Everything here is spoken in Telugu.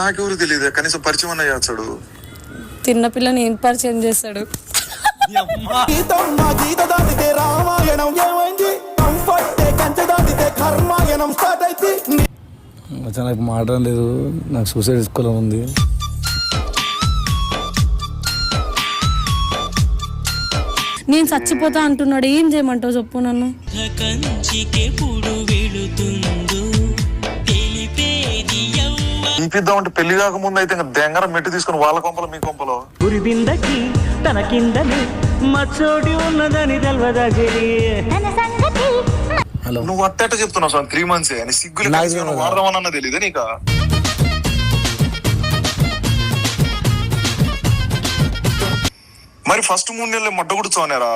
నాకెవరు తెలియదు, కనీసం పరిచయం అన్న చేస్తాడు. తిన్న పిల్లని ఏం పరిచయం చేస్తాడు? నాకు మాట్లాడడం లేదు, నాకు సూసైడ్ చేసుకోవాలని ఉంది. నేను చచ్చిపోతా అంటున్నాడు, ఏం చేయమంటావు చెప్పు నన్ను. తీపిద్దామంటే పెళ్లి కాకముందు అయితే దెంగర మెట్టు తీసుకుని వాళ్ళ కొంపలో మీ కొంపలో తన కిందని మచ్చోడి ఉన్నదని హలో, నువ్వు అట్టేట చెప్తున్నావు సార్ 3 months అని సిగ్గులు వాడదామన్నా తెలియదు నీకు. మరి ఫస్ట్ 3 నెలలు మడ్డ కూడా చోనేరా.